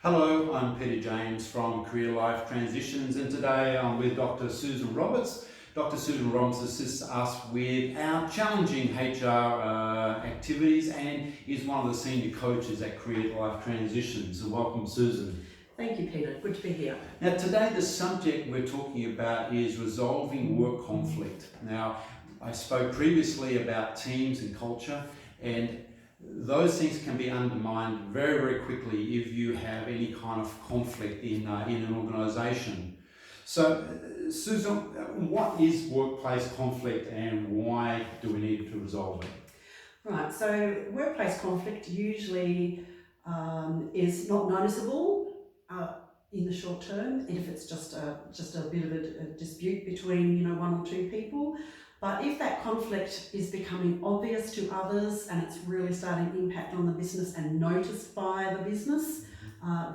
Hello, I'm Peter James from Career Life Transitions, and today I'm with Dr. Susan Roberts. Dr. Susan Roberts assists us with our challenging HR activities and is one of the senior coaches at Career Life Transitions. So welcome, Susan. Thank you, Peter. Good to be here. Now, today the subject we're talking about is resolving work conflict. Now, I spoke previously about teams and culture, and those things can be undermined very, very quickly if you have any kind of conflict in an organisation. So, Susan, what is workplace conflict and why do we need to resolve it? Right, so workplace conflict usually is not noticeable in the short term if it's just a bit of a dispute between one or two people. But if that conflict is becoming obvious to others and it's really starting to impact on the business and noticed by the business,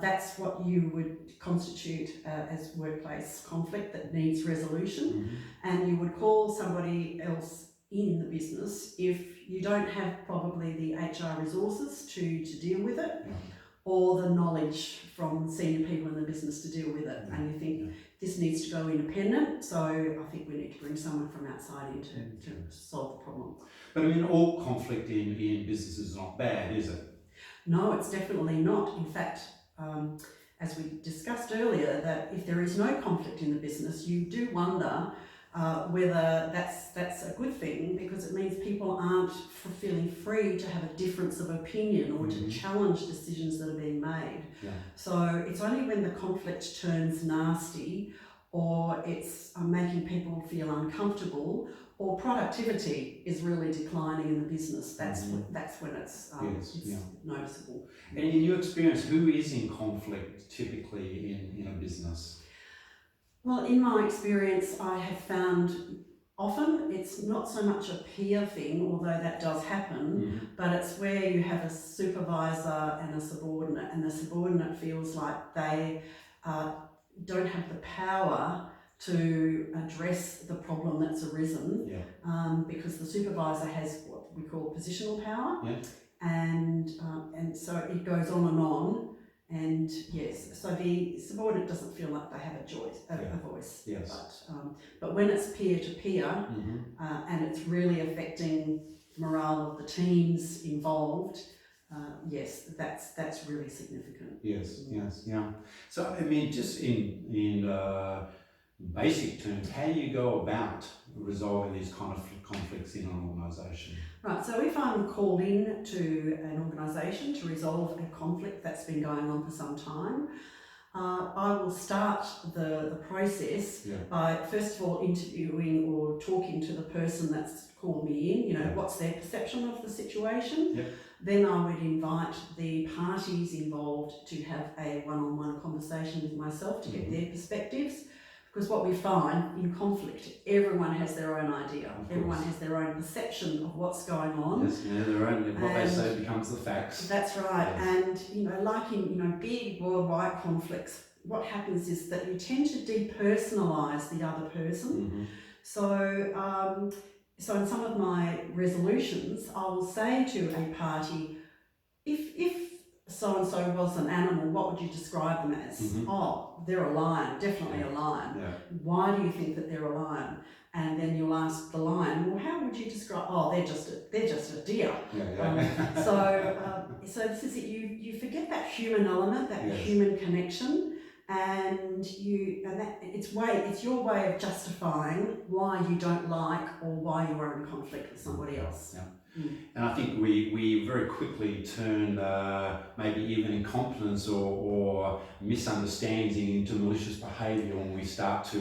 that's what you would constitute as workplace conflict that needs resolution. Mm-hmm. And you would call somebody else in the business if you don't have probably the HR resources to deal with it, Yeah. or the knowledge from senior people in the business to deal with it. Yeah. And you think this needs to go independent, so I think we need to bring someone from outside in to solve the problem. But I mean, all conflict in business is not bad, is it? No, it's definitely not. In fact, as we discussed earlier, that if there is no conflict in the business, you do wonder whether that's a good thing, because it means people aren't feeling free to have a difference of opinion or to challenge decisions that are being made. Yeah. So it's only when the conflict turns nasty, or it's making people feel uncomfortable, or productivity is really declining in the business, that's when it's noticeable. And in your experience, who is in conflict typically in a business? Well, in my experience, I have found often it's not so much a peer thing, although that does happen, but it's where you have a supervisor and a subordinate, and the subordinate feels like they don't have the power to address the problem that's arisen, because the supervisor has what we call positional power, and so it goes on and on. And yes, so the subordinate doesn't feel like they have a voice. Yes. But when it's peer to peer, and it's really affecting morale of the teams involved, yes, that's really significant. Yes. So I mean, just in basic terms, how do you go about resolving these kind of conflicts in an organisation? Right, so if I'm called in to an organisation to resolve a conflict that's been going on for some time, I will start the process by first of all interviewing or talking to the person that's called me in, what's their perception of the situation. Then I would invite the parties involved to have a one-on-one conversation with myself to get their perspectives. Because what we find in conflict, everyone has their own idea. Everyone has their own perception of what's going on. Yes, their own, what they say becomes the facts. That's right. Yes. And like in big worldwide conflicts, what happens is that you tend to depersonalise the other person. So in some of my resolutions, I will say to a party, if so-and-so was an animal, what would you describe them as? Oh, they're a lion, definitely a lion. Why do you think that they're a lion? And then you'll ask the lion, well, how would you describe? Oh, they're just a deer. So this is it. You forget that human element, that human connection, and it's your way of justifying why you don't like or why you are in conflict with somebody else. And I think we very quickly turn maybe even incompetence or misunderstanding into malicious behaviour when we start to,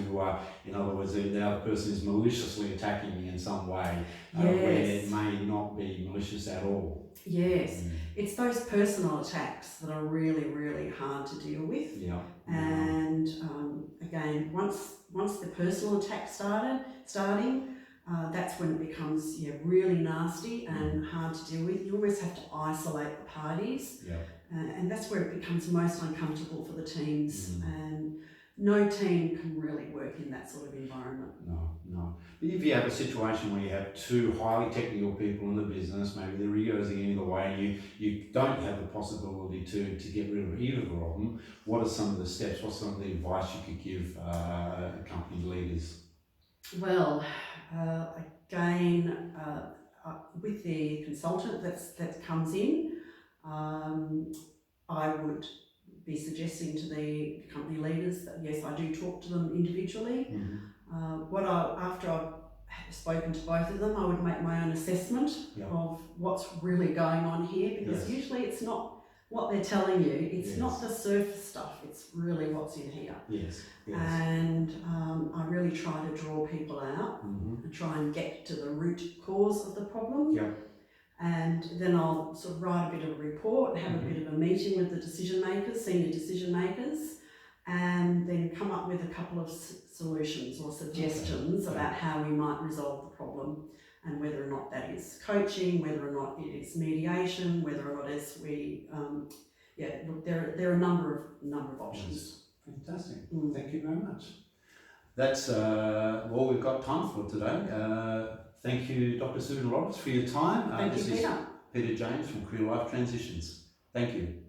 in other words, the other person is maliciously attacking me in some way, where it may not be malicious at all. Yes, it's those personal attacks that are really, really hard to deal with. And again, once the personal attack starting, that's when it becomes really nasty and hard to deal with. You always have to isolate the parties, and that's where it becomes most uncomfortable for the teams. And no team can really work in that sort of environment. No. But if you have a situation where you have two highly technical people in the business, maybe their egos are getting in the way, and you don't have the possibility to get rid of either of them, what are some of the steps, what's some of the advice you could give company leaders? Well, again, with the consultant that comes in, I would be suggesting to the company leaders that yes, I do talk to them individually. After I've spoken to both of them, I would make my own assessment of what's really going on here, because usually it's not what they're telling you, it's not the surface stuff, it's really what's in here. And I really try to draw people out and try and get to the root cause of the problem. And then I'll sort of write a bit of a report, have a bit of a meeting with the decision makers, senior decision makers, and then come up with a couple of solutions or suggestions about how we might resolve the problem, and whether or not that is coaching, whether or not it is mediation, whether or not it's there are a number of options. Fantastic. Thank you very much. That's all we've got time for today. Thank you, Dr. Susan Roberts, for your time. Thank you, Peter. Peter James from Career Life Transitions. Thank you.